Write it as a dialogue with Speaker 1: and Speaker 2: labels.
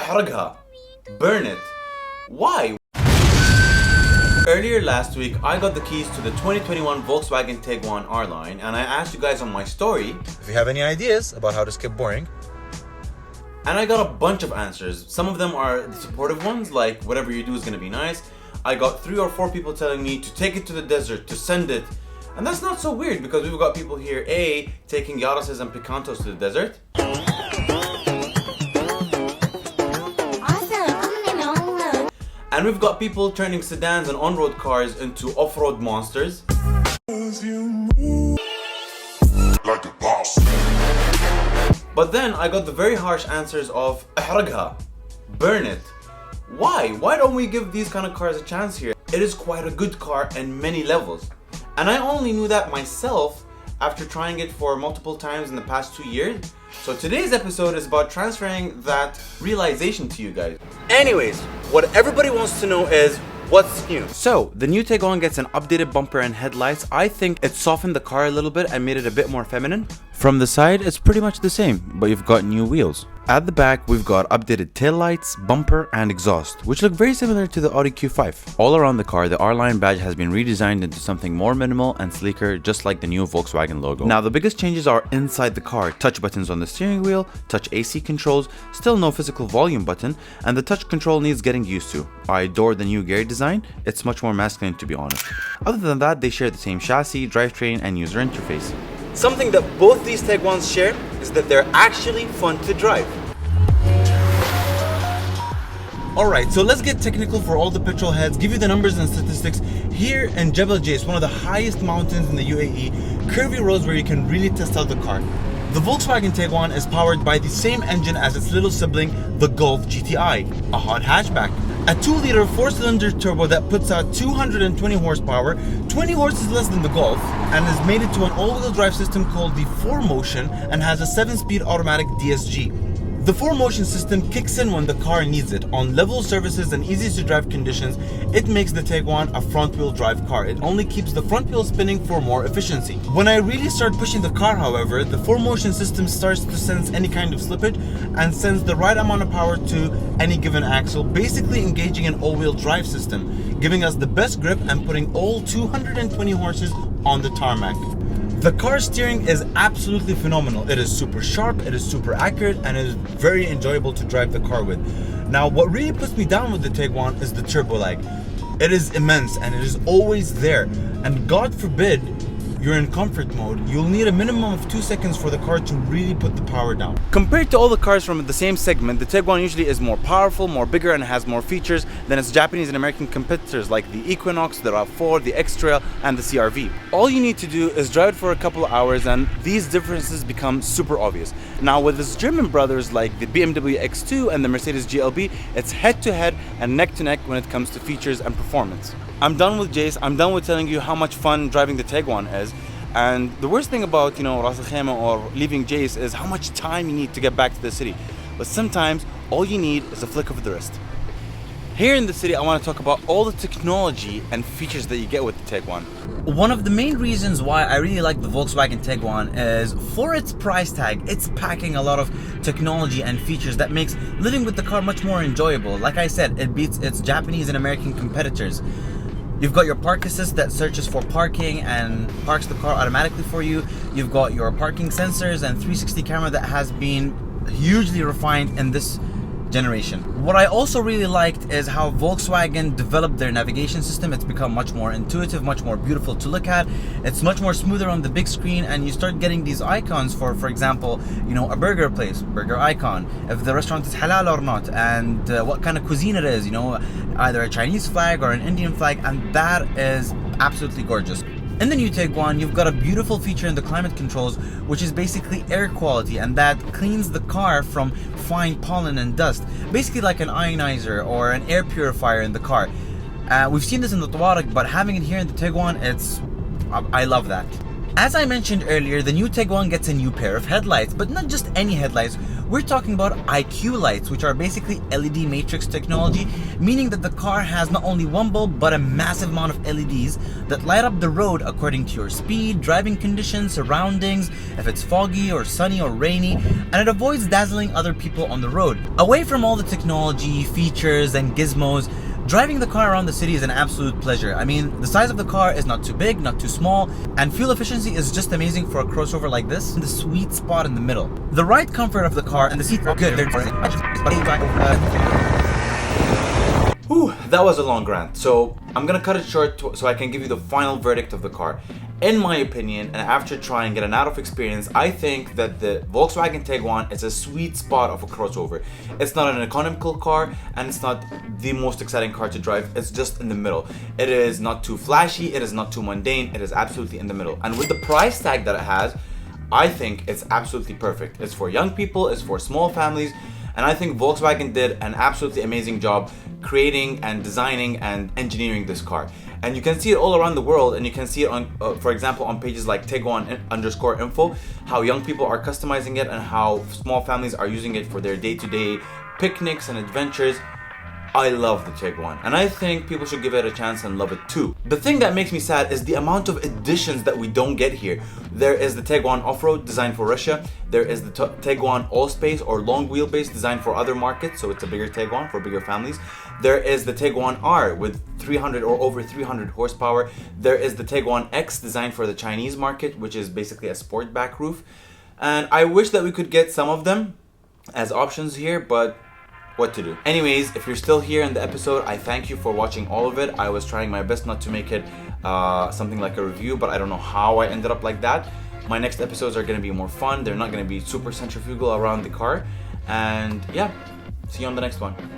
Speaker 1: احرقها. Burn it. Why? Earlier last week, I got the keys to the 2021 Volkswagen Tiguan R-Line, and I asked you guys on my story
Speaker 2: if you have any ideas about how to skip boring.
Speaker 1: And I got a bunch of answers. Some of them are the supportive ones, like whatever you do is gonna be nice. I got 3 or 4 people telling me to take it to the desert, to send it. And that's not so weird because we've got people here, A, taking Yaris's and Picantos to the desert. And we've got people turning sedans and on-road cars into off-road monsters.
Speaker 3: Like a boss.
Speaker 1: But then I got the very harsh answers of احرقها. Burn it. Why? Why don't we give these kind of cars a chance here? It is quite a good car in many levels. And I only knew that myself after trying it for multiple times in the past 2 years. So today's episode is about transferring that realization to you guys. Anyways, what everybody wants to know is what's new. So the new Tiguan gets an updated bumper and headlights. I think it softened the car a little bit and made it a bit more feminine. From the side, it's pretty much the same, but you've got new wheels. At the back, we've got updated taillights, bumper, and exhaust, which look very similar to the Audi Q5. All around the car, the R-Line badge has been redesigned into something more minimal and sleeker, just like the new Volkswagen logo. Now, the biggest changes are inside the car. Touch buttons on the steering wheel, touch AC controls, still no physical volume button, and the touch control needs getting used to. I adore the new gear design. It's much more masculine, to be honest. Other than that, they share the same chassis, drivetrain, and user interface. Something that both these Tiguans share is that they're actually fun to drive. Alright, so let's get technical for all the petrol heads, give you the numbers and statistics. Here in Jebel Jais, one of the highest mountains in the UAE, curvy roads where you can really test out the car. The Volkswagen Tiguan is powered by the same engine as its little sibling, the Golf GTI, a hot hatchback. A 2-liter 4-cylinder turbo that puts out 220 horsepower, 20 horses less than the Golf, and is mated to an all-wheel drive system called the 4Motion and has a 7-speed automatic DSG. The 4Motion system kicks in when the car needs it. On level surfaces and easy to drive conditions, it makes the Tiguan a front-wheel drive car. It only keeps the front wheel spinning for more efficiency. When I really start pushing the car, however, the 4Motion system starts to sense any kind of slippage and sends the right amount of power to any given axle, basically engaging an all-wheel drive system, giving us the best grip and putting all 220 horses on the tarmac. The car steering is absolutely phenomenal. It is super sharp, it is super accurate, and it is very enjoyable to drive the car with. Now, what really puts me down with the Tiguan is the turbo lag. It is immense and it is always there. And God forbid you're in comfort mode, you'll need a minimum of 2 seconds for the car to really put the power down. Compared to all the cars from the same segment, the Tiguan usually is more powerful, more bigger, and has more features than its Japanese and American competitors like the Equinox, the RAV4, the X-Trail, and the CR-V. All you need to do is drive it for a couple of hours and these differences become super obvious. Now with its German brothers like the BMW X2 and the Mercedes GLB, it's head-to-head and neck-to-neck when it comes to features and performance. I'm done with Jace. I'm done with telling you how much fun driving the Tiguan is. And the worst thing about, Ras Al Khaimah or leaving Jace is how much time you need to get back to the city. But sometimes all you need is a flick of the wrist. Here in the city, I want to talk about all the technology and features that you get with the Tiguan. One of the main reasons why I really like the Volkswagen Tiguan is for its price tag. It's packing a lot of technology and features that makes living with the car much more enjoyable. Like I said, it beats its Japanese and American competitors. You've got your park assist that searches for parking and parks the car automatically for you. You've got your parking sensors and 360 camera that has been hugely refined in this generation. What I also really liked is how Volkswagen developed their navigation system. It's become much more intuitive, much more beautiful to look at. It's much more smoother on the big screen, and you start getting these icons for example, a burger place, burger icon, if the restaurant is halal or not, and what kind of cuisine it is, either a Chinese flag or an Indian flag, and that is absolutely gorgeous. In the new Tiguan, you've got a beautiful feature in the climate controls, which is basically air quality, and that cleans the car from fine pollen and dust, basically like an ionizer or an air purifier in the car. We've seen this in the Tawarik, but having it here in the Tiguan, I love that. As I mentioned earlier, the new Tiguan gets a new pair of headlights, but not just any headlights. We're talking about IQ lights, which are basically LED matrix technology, meaning that the car has not only one bulb, but a massive amount of LEDs that light up the road according to your speed, driving conditions, surroundings, if it's foggy or sunny or rainy, and it avoids dazzling other people on the road. Away from all the technology, features, and gizmos, driving the car around the city is an absolute pleasure. I mean, the size of the car is not too big, not too small, and fuel efficiency is just amazing for a crossover like this, in the sweet spot in the middle. The ride comfort of the car and the seats are good. Whew, that was a long rant, so I'm gonna cut it short so I can give you the final verdict of the car. In my opinion, and after trying it and out of experience, I think that the Volkswagen Tiguan is a sweet spot of a crossover. It's not an economical car, and it's not the most exciting car to drive. It's just in the middle. It is not too flashy, it is not too mundane, it is absolutely in the middle. And with the price tag that it has, I think it's absolutely perfect. It's for young people, it's for small families, and I think Volkswagen did an absolutely amazing job creating and designing and engineering this car. And you can see it all around the world, and you can see it on, for example, on pages like Tiguan_info, how young people are customizing it and how small families are using it for their day-to-day picnics and adventures. I love the Tiguan, and I think people should give it a chance and love it too. The thing that makes me sad is the amount of additions that we don't get here. There is the Tiguan Off-Road designed for Russia. There is the Tiguan All-Space or long wheelbase designed for other markets, so it's a bigger Tiguan for bigger families. There is the Tiguan R with 300 or over 300 horsepower. There is the Tiguan X designed for the Chinese market, which is basically a sportback roof. And I wish that we could get some of them as options here, but what to do. Anyways, if you're still here in the episode, I thank you for watching all of it. I was trying my best not to make it something like a review, but I don't know how I ended up like that. My next episodes are going to be more fun. They're not going to be super centrifugal around the car. And yeah, see you on the next one.